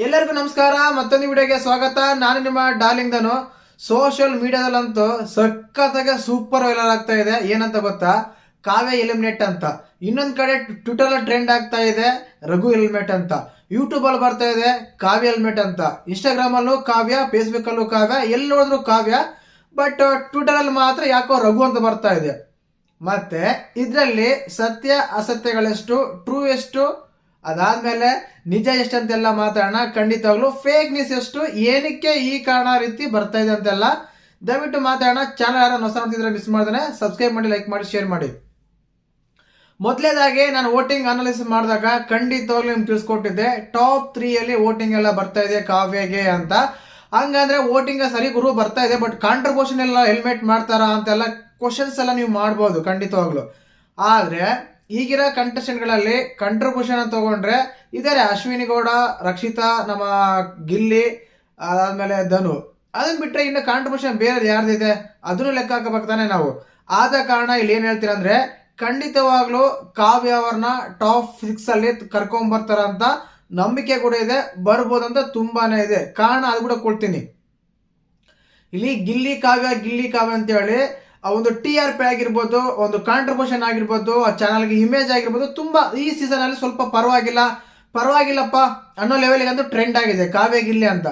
ಎಲ್ಲರಿಗೂ ನಮಸ್ಕಾರ. ಮತ್ತೊಂದು ವಿಡಿಯೋಗೆ ಸ್ವಾಗತ. ನಾನು ನಿಮ್ಮ ಡಾರ್ಲಿಂಗ್ ಧನು. ಸೋಷಿಯಲ್ ಮೀಡಿಯಾದಲ್ಲಂತೂ ಸಖತ್ತಾಗಿ ಸೂಪರ್ ವೈರಲ್ ಆಗ್ತಾ ಇದೆ. ಏನಂತ ಗೊತ್ತಾ? ಕಾವ್ಯ ಎಲಿಮಿನೇಟ್ ಅಂತ. ಇನ್ನೊಂದ್ ಕಡೆ ಟ್ವಿಟರ್ ಅಲ್ಲಿ ಟ್ರೆಂಡ್ ಆಗ್ತಾ ಇದೆ ರಘು ಎಲಿಮಿನೇಟ್ ಅಂತ. ಯೂಟ್ಯೂಬ್ ಅಲ್ಲಿ ಬರ್ತಾ ಇದೆ ಕಾವ್ಯ ಎಲಿಮಿನೇಟ್ ಅಂತ. ಇನ್ಸ್ಟಾಗ್ರಾಮ್ ಅಲ್ಲೂ ಕಾವ್ಯ, ಫೇಸ್ಬುಕ್ ಅಲ್ಲೂ ಕಾವ್ಯ, ಎಲ್ಲಿ ನೋಡಿದ್ರು ಕಾವ್ಯ. ಬಟ್ ಟ್ವಿಟರ್ ಅಲ್ಲಿ ಮಾತ್ರ ಯಾಕೋ ರಘು ಅಂತ ಬರ್ತಾ ಇದೆ. ಮತ್ತೆ ಇದರಲ್ಲಿ ಸತ್ಯ ಅಸತ್ಯಗಳೆಷ್ಟು, ಟ್ರೂ ಎಷ್ಟು, ಅದಾದ್ಮೇಲೆ ನಿಜ ಎಷ್ಟಂತೆಲ್ಲ ಮಾತಾಡೋಣ. ಖಂಡಿತವಾಗ್ಲು ಫೇಕ್ ನ್ಯೂಸ್ ಎಷ್ಟು, ಏನಕ್ಕೆ ಈ ಕಾರಣ ರೀತಿ ಬರ್ತಾ ಇದೆ ಅಂತೆಲ್ಲ ದಯವಿಟ್ಟು ಮಾತಾಡೋಣ. ಚಾನಲ್ ಯಾರು ಹೊಸ ನೋಡ್ತಿದ್ರೆ ಮಿಸ್ ಮಾಡ್ದೇನೆ ಸಬ್ಸ್ಕ್ರೈಬ್ ಮಾಡಿ, ಲೈಕ್ ಮಾಡಿ, ಶೇರ್ ಮಾಡಿ. ಮೊದಲೇದಾಗಿ ನಾನು ವೋಟಿಂಗ್ ಅನಾಲಿಸಿಸ್ ಮಾಡಿದಾಗ ಖಂಡಿತವಾಗ್ಲೂ ನಿಮ್ಗೆ ತಿಳಿಸ್ಕೊಟ್ಟಿದ್ದೆ ಟಾಪ್ 3 ಅಲ್ಲಿ ವೋಟಿಂಗ್ ಎಲ್ಲ ಬರ್ತಾ ಇದೆ ಕಾವ್ಯಗೆ ಅಂತ. ಹಂಗಂದ್ರೆ ವೋಟಿಂಗ್ ಸರಿ ಗುರು ಬರ್ತಾ ಇದೆ, ಬಟ್ ಕಾಂಟ್ರಿಬ್ಯೂಷನ್ ಎಲ್ಲ ಹೆಲ್ಮೆಟ್ ಮಾಡ್ತಾರಾ ಅಂತೆಲ್ಲ ಕ್ವಶನ್ಸ್ ಎಲ್ಲ ನೀವು ಮಾಡ್ಬೋದು ಖಂಡಿತವಾಗ್ಲು. ಆದ್ರೆ ಈಗಿರೋ ಕಂಟೆಸ್ಟೆಂಟ್ಗಳಲ್ಲಿ ಕಂಟ್ರಿಬ್ಯೂಷನ್ ಅಂತ ತಗೊಂಡ್ರೆ ಇದಾರೆ ಅಶ್ವಿನಿ ಗೌಡ, ರಕ್ಷಿತಾ, ನಮ್ಮ ಗಿಲ್ಲಿ, ಅದಾದ್ಮೇಲೆ ಧನು. ಅದನ್ನ ಬಿಟ್ರೆ ಇನ್ನು ಕಾಂಟ್ರಿಬ್ಯೂಷನ್ ಬೇರೆ ಯಾರ್ದಿದೆ ಅದನ್ನು ಲೆಕ್ಕ ಹಾಕಬೇಕಾನೆ ನಾವು. ಆದ ಕಾರಣ ಇಲ್ಲಿ ಏನ್ ಹೇಳ್ತೀರಂದ್ರೆ ಖಂಡಿತವಾಗ್ಲೂ ಕಾವ್ಯ ಅವ್ರನ್ನ ಟಾಪ್ 6 ಅಲ್ಲಿ ಕರ್ಕೊಂಡ್ ಬರ್ತಾರಂತ ನಂಬಿಕೆ ಕೂಡ ಇದೆ, ಬರ್ಬೋದಂತ ತುಂಬಾನೇ ಇದೆ. ಕಾರಣ ಅದು ಕೂಡ ಕೊಡ್ತೀನಿ. ಇಲ್ಲಿ ಗಿಲ್ಲಿ ಕಾವ್ಯ ಅಂತ ಹೇಳಿ ಆ ಒಂದು TRP ಆಗಿರ್ಬೋದು, ಒಂದು ಕಾಂಟ್ರಿಬ್ಯೂಷನ್ ಆಗಿರ್ಬೋದು, ಆ ಚಾನಲ್ಗೆ ಇಮೇಜ್ ಆಗಿರ್ಬೋದು, ತುಂಬಾ ಈ ಸೀಸನ್ ಅಲ್ಲಿ ಸ್ವಲ್ಪ ಪರವಾಗಿಲ್ಲಪ್ಪ ಅನ್ನೋ ಲೆವೆಲ್ಗೆ ಅಂತೂ ಟ್ರೆಂಡ್ ಆಗಿದೆ ಕಾವ್ಯ ಗಿಲ್ಲಿ ಅಂತ.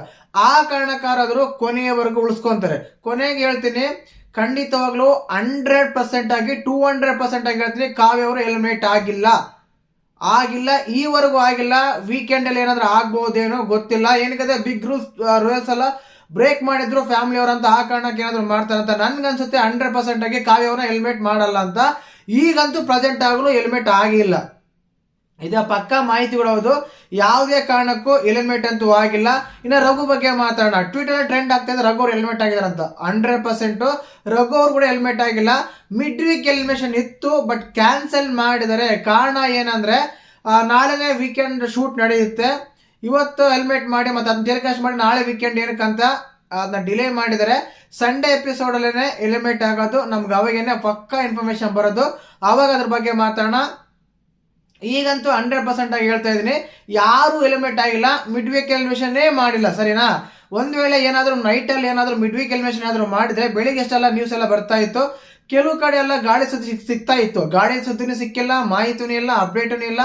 ಆ ಕಾರಣಕ್ಕಾರಾದ್ರೂ ಕೊನೆಯವರೆಗೂ ಉಳಿಸ್ಕೊಂತಾರೆ. ಕೊನೆಗೆ ಹೇಳ್ತೀನಿ, ಖಂಡಿತವಾಗ್ಲೂ 100% ಆಗಿ 200% ಆಗಿ ಹೇಳ್ತೀನಿ, ಕಾವ್ಯ ಅವರು ಎಲಿಮಿನೇಟ್ ಆಗಿಲ್ಲ, ಈವರೆಗೂ ಆಗಿಲ್ಲ. ವೀಕೆಂಡ್ ಅಲ್ಲಿ ಏನಾದ್ರೂ ಆಗ್ಬಹುದೇನೋ ಗೊತ್ತಿಲ್ಲ. ಏನಕ್ಕೆ ಬಿಗ್ ರೂಲ್ಸ್ ಎಲ್ಲ ಬ್ರೇಕ್ ಮಾಡಿದ್ರು ಫ್ಯಾಮಿಲಿ ಅವರಂತ, ಆ ಕಾರಣಕ್ಕೆ ಏನಾದ್ರು ಮಾಡ್ತಾರಂತ ನನ್ಗನ್ಸುತ್ತೆ. 100% ಆಗಿ ಕಾವ್ಯ ಅವ್ರನ್ನ ಎಲಿಮಿನೇಟ್ ಮಾಡಲ್ಲ ಅಂತ. ಈಗಂತೂ ಪ್ರೆಸೆಂಟ್ ಆಗಲು ಎಲಿಮಿನೇಟ್ ಆಗಿಲ್ಲ, ಇದ ಪಕ್ಕಾ ಮಾಹಿತಿಗಳು ಹೌದು. ಯಾವುದೇ ಕಾರಣಕ್ಕೂ ಎಲಿಮಿನೇಟ್ ಅಂತೂ ಆಗಿಲ್ಲ. ಇನ್ನು ರಘು ಬಗ್ಗೆ ಮಾತಾಡೋಣ. ಟ್ವಿಟರ್ ಟ್ರೆಂಡ್ ಆಗ್ತಾ ಇದೆ ರಘು ಅವ್ರು ಎಲಿಮಿನೇಟ್ ಆಗಿದಾರಂತ. 100% ರಘು ಅವ್ರು ಕೂಡ ಎಲಿಮಿನೇಟ್ ಆಗಿಲ್ಲ. ಮಿಡ್ ವೀಕ್ ಎಲಿಮಿನೇಷನ್ ಇತ್ತು, ಬಟ್ ಕ್ಯಾನ್ಸಲ್ ಮಾಡಿದ್ದಾರೆ. ಕಾರಣ ಏನಂದ್ರೆ ನಾಳೆನೇ ವೀಕೆಂಡ್ ಶೂಟ್ ನಡೆಯುತ್ತೆ. ಇವತ್ತು ಹೆಲ್ಮೆಟ್ ಮಾಡಿ ಮತ್ತೆ ಅದನ್ನ ಟೆಲಿಕಾಸ್ಟ್ ಮಾಡಿ ನಾಳೆ ವೀಕೆಂಡ್ ಏನಕ್ಕಂತ ಅದನ್ನ ಡಿಲೇ ಮಾಡಿದರೆ ಸಂಡೇ ಎಪಿಸೋಡ್ ಅಲ್ಲೇನೆ ಎಲಿಮಿನೇಟ್ ಆಗೋದು. ನಮ್ಗೆ ಅವಾಗೇನೆ ಪಕ್ಕಾ ಇನ್ಫಾರ್ಮೇಶನ್ ಬರೋದು, ಅವಾಗ ಅದ್ರ ಬಗ್ಗೆ ಮಾತಾಡೋಣ. ಈಗಂತೂ 100% ಆಗಿ ಹೇಳ್ತಾ ಇದೀನಿ, ಯಾರು ಎಲಿಮಿನೇಟ್ ಆಗಿಲ್ಲ, ಮಿಡ್ ವೀಕ್ ಎಲಿಮಿನೇಷನ್ ಮಾಡಿಲ್ಲ, ಸರಿನಾ? ಒಂದ್ ವೇಳೆ ಏನಾದ್ರು ನೈಟ್ ಅಲ್ಲಿ ಏನಾದ್ರು ಮಿಡ್ ವೀಕ್ ಎಲಿಮಿನೇಷನ್ ಏನಾದ್ರು ಮಾಡಿದ್ರೆ ಬೆಳಿಗ್ಗೆ ಎಷ್ಟೆಲ್ಲ ನ್ಯೂಸ್ ಎಲ್ಲ ಬರ್ತಾ ಇತ್ತು. ಕೆಲವು ಕಡೆ ಎಲ್ಲ ಗಾಳಿ ಸುದ್ದಿ ಸಿಗ್ತಾ ಇತ್ತು, ಗಾಳಿ ಸುದ್ದಿನೂ ಸಿಕ್ಕಿಲ್ಲ, ಮಾಹಿತಿನೂ ಇಲ್ಲ, ಅಪ್ಡೇಟೂ ಇಲ್ಲ,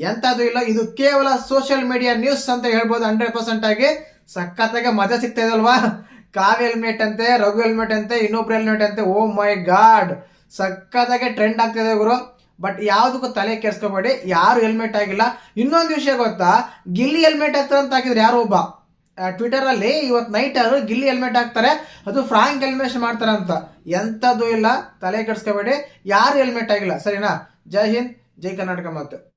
ಎಂತದು ಇಲ್ಲ. ಇದು ಕೇವಲ ಸೋಷಿಯಲ್ ಮೀಡಿಯಾ ನ್ಯೂಸ್ ಅಂತ ಹೇಳ್ಬೋದು. 100% ಆಗಿ ಸಖತ್ತಾಗಿ ಮಜಾ ಸಿಗ್ತಾ ಇದಲ್ವಾ? ಕಾವ್ಯ ಎಲಿಮಿನೇಟ್ ಅಂತೆ, ರಘು ಎಲಿಮಿನೇಟ್ ಅಂತೆ, ಇನ್ನೊಬ್ರು ಎಲಿಮಿನೇಟ್ ಅಂತೆ. ಓ ಮೈ ಗಾಡ್, ಸಖತ್ತಾಗಿ ಟ್ರೆಂಡ್ ಆಗ್ತಿದೆ ಗುರು. ಬಟ್ ಯಾವ್ದಕ್ಕೂ ತಲೆ ಕೆಡ್ಸ್ಕೋಬೇಡಿ, ಯಾರು ಹೆಲ್ಮೆಟ್ ಆಗಿಲ್ಲ. ಇನ್ನೊಂದು ವಿಷಯ ಗೊತ್ತಾ? ಗಿಲ್ಲಿ ಹೆಲ್ಮೆಟ್ ಆಗ್ತಾರೆ ಅಂತ ಹಾಕಿದ್ರೆ ಯಾರೋ ಒಬ್ಬ ಟ್ವಿಟರ್ ಅಲ್ಲಿ ಇವತ್ತು ನೈಟ್ ಅವರು ಗಿಲ್ಲಿ ಹೆಲ್ಮೆಟ್ ಹಾಕ್ತಾರೆ, ಅದು ಫ್ರಾಂಕ್ ಎಲಿಮಿನೇಷನ್ ಮಾಡ್ತಾರೆ ಅಂತ. ಎಂತದ್ದು ಇಲ್ಲ, ತಲೆ ಕೆಡ್ಸ್ಕೋಬೇಡಿ, ಯಾರು ಹೆಲ್ಮೆಟ್ ಆಗಿಲ್ಲ, ಸರಿನಾ? ಜೈ ಹಿಂದ್, ಜೈ ಕರ್ನಾಟಕ ಮಾತು.